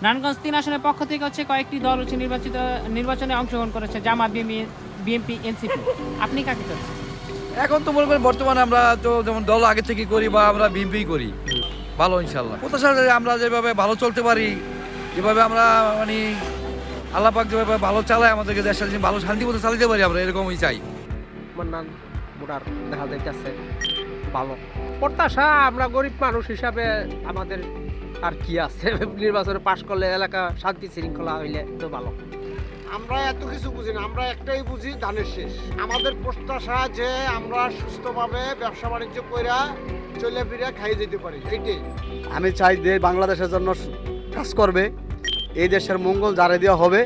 নারায়ণগঞ্জ 3 আসনের পক্ষ থেকে কয়েকটি দল নির্বাচনে অংশগ্রহণ করেছে, জামাত, বিএনপি, এনসিপি। আপনি কাকে চাচ্ছেন? এখন তো মনে করেন বর্তমানে আমরা তো যেমন দল আগে থেকে করি বা আমরা বিএনপি করি, ভালো ইনশাল্লাহ। প্রত্যাশা যে আমরা যেভাবে ভালো চলতে পারি, যেভাবে আমরা মানে আল্লাহ পাক যেভাবে ভালো চালায় আমাদেরকে, দেশটা যেন ভালো শান্তি মতো চালাতে পারি, আমরা এরকমই চাই। মান্নান ভোটার দেখা যাইতেছে ভালো প্রত্যাশা। আমরা গরিব মানুষ হিসাবে আমাদের আর কি আছে, নির্বাচনে পাশ করলে এলাকা শান্তি শৃঙ্খলা হইলে তো ভালো। আমরা এত কিছু বুঝি না, আমরা একটাই বুঝি ধানের শেষ। আমাদের প্রত্যাশা যে আমরা সুস্থভাবে ব্যবসা বাণিজ্য কইরা চলে ফিরে খাই যেতে পারি, এইটাই। আমি চাই যে বাংলাদেশের জন্য কাজ করবে, এই দেশের মঙ্গল যারা দেওয়া হবে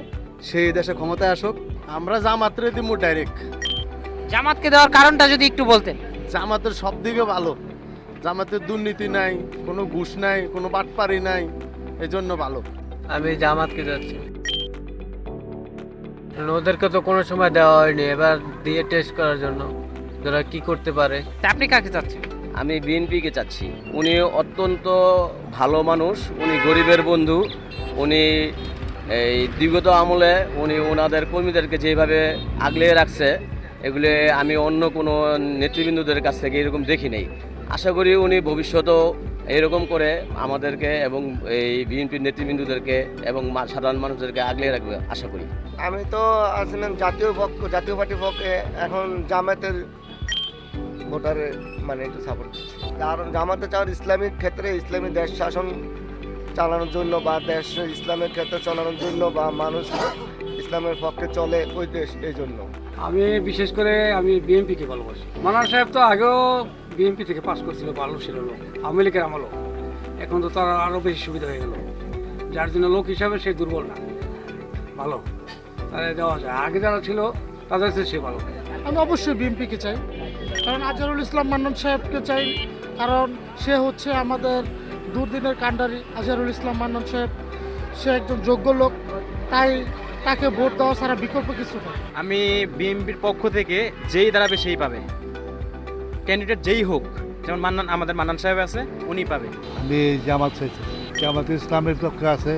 সেই দেশে ক্ষমতায় আসুক। আমরা জামাতের দিব ডাইরেক্ট। জামাতকে দেওয়ার কারণটা যদি একটু বলতেন। জামাতের সব দিকে ভালো, জামাতের দুর্নীতি নাই, কোনো ঘুষ নাই, কোনো বাটপারি নাই, এই জন্য ভালো। আমি জামাতকে যাচ্ছি, ওদেরকে তো কোনো সময় দেওয়া হয়নি, এবার দিয়ে টেস্ট করার জন্য যারা কি করতে পারে। আপনি কাকে চাচ্ছেন? আমি বিএনপিকে চাচ্ছি। উনি অত্যন্ত ভালো মানুষ, উনি গরিবের বন্ধু। উনি এই বিগত আমলে উনি ওনাদের কর্মীদেরকে যেভাবে আগলে রাখছে, এগুলো আমি অন্য কোনো নেতৃবৃন্দদের কাছ থেকে এরকম দেখি নাই। আশা করি উনি ভবিষ্যতেও এরকম করে আমাদেরকে এবং এই বিএনপির নেতৃবৃন্দদেরকে এবং সাধারণ মানুষদেরকে আগলে রাখবে আশা করি। আমি তো আসলে জাতীয় পার্টির পক্ষে, এখন জামাতের ভোটারে মানে একটু সাপোর্ট দিচ্ছি। কারণ জামাতে চাওয়ার ইসলামিক ক্ষেত্রে, ইসলামী দেশ শাসন চালানোর জন্য বা দেশ ইসলামের ক্ষেত্রে চালানোর জন্য বা মানুষ ইসলামের পক্ষে চলে ওই দেশ, এই জন্য। আমি বিশেষ করে আমি বিএনপিকে ভালোবাসি। মান্নান সাহেব তো আগেও বিএনপি থেকে পাস করছিল, ভালো ছিল লোক, আওয়ামী লীগের আমলও। এখন তো তার আরও বেশি সুবিধা হয়ে গেল, যার জন্য লোক হিসাবে সে দুর্বল না, ভালো, তাহলে দেওয়া যায়। আগে যারা ছিল তাদের চেয়ে সে ভালো। আমি অবশ্যই বিএনপিকে চাই, কারণ আজহারুল ইসলাম মান্নান সাহেবকে চাই, কারণ সে হচ্ছে আমাদের দুর্দিনের কাণ্ডারি। আজহারুল ইসলাম মান্নান সাহেব সে একজন যোগ্য লোক, তাই তাকে ভোট দেওয়া ছাড়া বিকল্প কিছু নেই। আমি বিএনপির পক্ষ থেকে যেই দাঁড়াবে সেই পাবে, ক্যান্ডিডেট যেই হোক, যেমন আমাদের মান্নান সাহেব আছে, উনি পাবে। আমি জামাত চাইছি, জামাত ইসলামের পক্ষে আছে,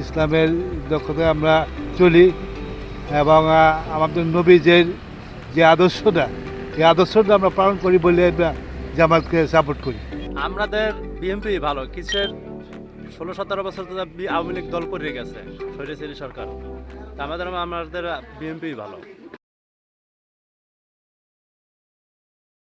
ইসলামের দক্ষতায় আমরা চলি এবং আমাদের নবীজের যে আদর্শটা, এই আদর্শটা আমরা পালন করি বলে আমরা জামাতকে সাপোর্ট করি। আমাদের বিএনপি ভালো, কিসের 16-17 বছর তো আওয়ামী লীগ দল করে গেছে, স্বৈরাচারী সরকার। আমাদের বিএনপি ভালো।